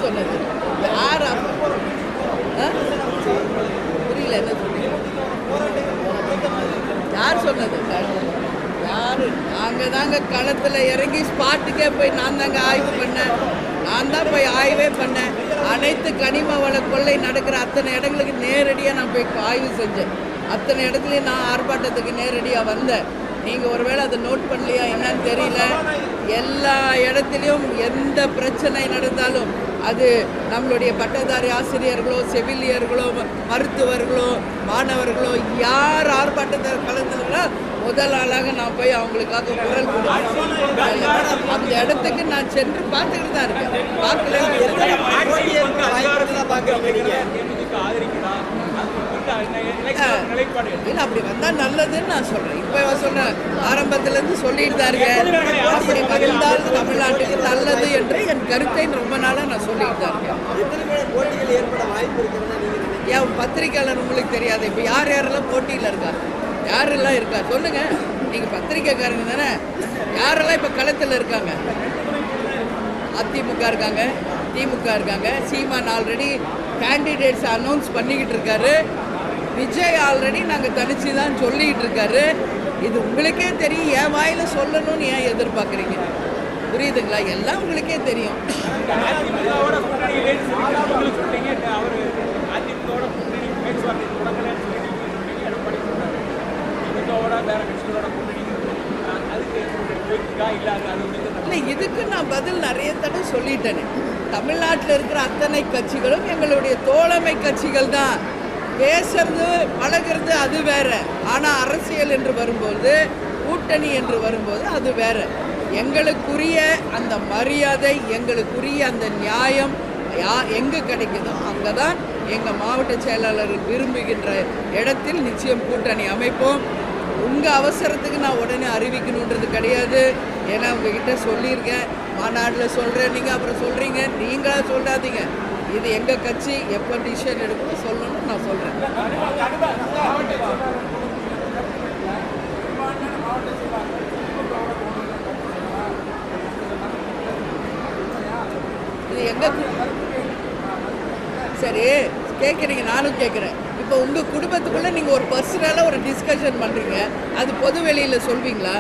சொன்னது? யார் புரியல, என்ன சொன்னீங்க? யார் சொன்னது? யாரு? நாங்கள் தாங்க களத்தில் இறங்கி ஸ்பாட்டுக்கே போய் நான் தாங்க ஆய்வு பண்ணேன். நான் தான் போய் ஆய்வே பண்ணேன். அனைத்து கனிம வள கொள்ளை நடக்கிற அத்தனை இடங்களுக்கு நேரடியாக நான் போய் ஆய்வு செஞ்சேன். அத்தனை இடத்துலையும் நான் ஆர்ப்பாட்டத்துக்கு நேரடியாக வந்தேன். நீங்கள் ஒருவேளை அதை நோட் பண்ணலையா என்னன்னு தெரியல. எல்லா இடத்துலையும் எந்த பிரச்சனை நடந்தாலும் அது நம்மளுடைய பட்டதாரி ஆசிரியர்களோ, செவிலியர்களோ, மருத்துவர்களோ, மாணவர்களோ யார் ஆர்ப்பாட்டத்தில் கலந்துங்களோ முதல் ஆளாக நான் போய் அவங்களுக்காக குரல் கொடுத்தேன். அந்த இடத்துக்கு நான் சென்று பார்த்துக்கிட்டு தான் இருக்கேன். பார்க்கல இல்லை, அப்படி வந்தால் நல்லதுன்னு நான் சொல்கிறேன். இப்போ சொன்னேன், ஆரம்பத்திலேருந்து சொல்லிட்டு தான் இருக்கேன். அப்படி வந்தால் தமிழ்நாட்டுக்கு நல்லது என்று என் கருத்தை ரொம்ப நாளாக நான் சொல்லிட்டு தான் இருக்கேன். ஏன் பத்திரிக்கையாளர் உங்களுக்கு தெரியாது? இப்போ யார் யாரெல்லாம் போட்டியில் இருக்கா, யாரெல்லாம் இருக்கா சொல்லுங்கள். நீங்கள் பத்திரிக்கைக்காரங்க தானே. யாரெல்லாம் இப்போ களத்தில் இருக்காங்க? அதிமுக இருக்காங்க, திமுக இருக்காங்க. சீமான் ஆல்ரெடி கேண்டிடேட்ஸ் அனௌன்ஸ் பண்ணிக்கிட்டு இருக்காரு. விஜய் ஆல்ரெடி நாங்கள் தனிச்சு தான் சொல்லிக்கிட்டு இருக்காரு. இது உங்களுக்கே தெரியும். என் வாயில் சொல்லணும்னு ஏன் எதிர்பார்க்குறீங்க? புரியுதுங்களா? எல்லாம் உங்களுக்கே தெரியும். இல்லை, இதுக்கு நான் பதில் நிறைய தடவை சொல்லிட்டேனே. தமிழ்நாட்டில் இருக்கிற அத்தனை கட்சிகளும் எங்களுடைய தோழமை கட்சிகள் தான். பேசுறது பழகிறது அது வேற. ஆனால் அரசியல் என்று வரும்போது, கூட்டணி என்று வரும்போது அது வேற. எங்களுக்குரிய அந்த மரியாதை, எங்களுக்குரிய அந்த நியாயம் எங்கே கிடைக்குதோ அங்கே தான் எங்கள் மாவட்ட செயலாளர்கள் விரும்புகின்ற இடத்தில் நிச்சயம் கூட்டணி அமைப்போம். உங்கள் அவசரத்துக்கு நான் உடனே அறிவிக்கணுன்றது கிடையாது. ஏன்னா உங்ககிட்ட சொல்லியிருக்கேன், மாநாட்டில் சொல்கிறேன், நீங்கள் அப்புறம் சொல்கிறீங்க. நீங்களாக சொல்லாதீங்க. இது எங்கள் கட்சி எப்போ டிசிஷன் எடுக்கணும் சொல்லணும்னு நான் சொல்கிறேன். இது எங்கள் சரி கேட்குறீங்க, நானும் கேட்குறேன். இப்போ உங்கள் குடும்பத்துக்குள்ளே நீங்கள் ஒரு பர்சனலாக ஒரு டிஸ்கஷன் பண்ணுறீங்க, அது பொது வெளியில் சொல்வீங்களா?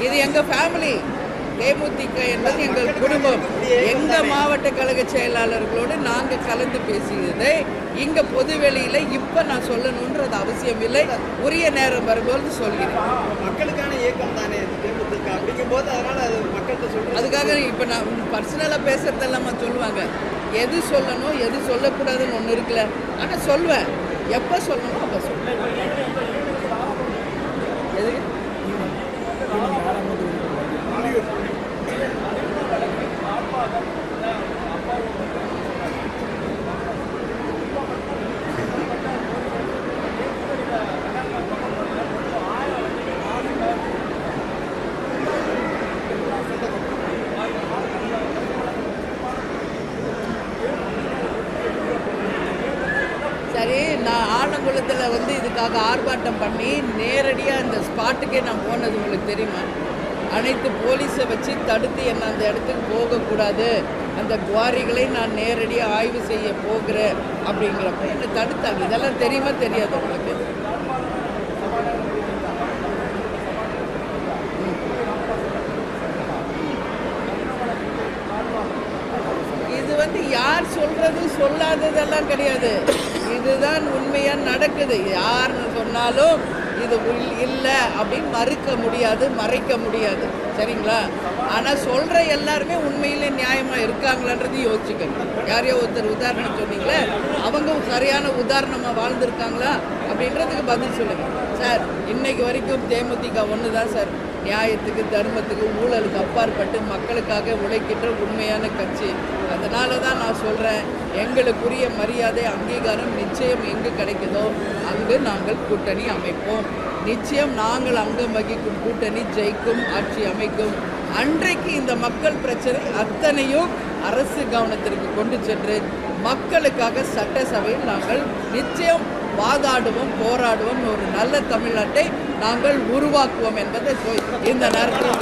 இது எங்கள் ஃபேமிலி. தேமுதிக என்பது எங்கள் குடும்பம். எங்கள் மாவட்ட கழக செயலாளர்களோடு நாங்கள் கலந்து பேசியதை இங்கே பொது வெளியில் இப்போ நான் சொல்லணுன்றது அவசியம் இல்லை. உரிய நேரம் வரும்போது சொல்கிறேன். மக்களுக்கான இயக்கம் தானே தேமுதிக, அப்படிங்கும்போது அதனால் அது மக்கள்கிட்ட சொல்கிறேன். அதுக்காக இப்போ நான் பர்சனலாக பேசுகிறதெல்லாமா சொல்லுவாங்க. எது சொல்லணும் எது சொல்லக்கூடாதுன்னு ஒன்று இருக்குல்ல. ஆனால் சொல்வேன், எப்போ சொல்லணும் அப்போ சொல்லுவேன். எதுக்கு சரி, நான் ஆலங்குளத்தில் இதுக்காக ஆர்ப்பாட்டம் பண்ணி நேரடியாக இந்த ஸ்பாட்டுக்கே நான் போனது உங்களுக்கு தெரியுமா? அனைத்து போலீஸை வச்சு தடுத்து என்ன அந்த இடத்துக்கு போகக்கூடாது, அந்த குவாரிகளை நான் நேரடியாக ஆய்வு செய்ய போகிறேன் அப்படிங்கிறப்ப என்னை தடுத்தாங்க. இதெல்லாம் தெரியுமா தெரியாது உங்களுக்கு? இது யார் சொல்கிறது சொல்லாததெல்லாம் கிடையாது. இதுதான் உண்மையாக நடக்குது. யார் சொன்னாலும் இது இல்லை அப்படின்னு மறுக்க முடியாது, மறைக்க முடியாது. சரிங்களா? ஆனால் சொல்கிற எல்லாருமே உண்மையிலே நியாயமாக இருக்காங்களான்றது யோசிச்சுக்கணும். யாரையோ ஒருத்தர் உதாரணம் சொன்னீங்களே, அவங்க சரியான உதாரணமாக வாழ்ந்துருக்காங்களா அப்படின்றதுக்கு பதில் சொல்லுங்கள். சார், இன்னைக்கு வரைக்கும் தேமுதிக ஒன்று தான் சார் நியாயத்துக்கு, தர்மத்துக்கு, ஊழலுக்கு அப்பாற்பட்டு மக்களுக்காக உழைக்கின்ற உண்மையான கட்சி. அதனால தான் நான் சொல்கிறேன், எங்களுக்குரிய மரியாதை, அங்கீகாரம் நிச்சயம் எங்கு கிடைக்குதோ அங்கு நாங்கள் கூட்டணி அமைப்போம். நிச்சயம் நாங்கள் அங்கம் வகிக்கும் கூட்டணி ஜெயிக்கும், ஆட்சி அமைக்கும். அன்றைக்கு இந்த மக்கள் பிரச்சனை அத்தனையும் அரசு கவனத்திற்கு கொண்டு சென்று மக்களுக்காக சட்டசபையில் நாங்கள் நிச்சயம் வாதாடுவோம், போராடுவோம். ஒரு நல்ல தமிழ்நாட்டை நாங்கள் உருவாக்குவோம் என்பதை இந்த நேரத்தில்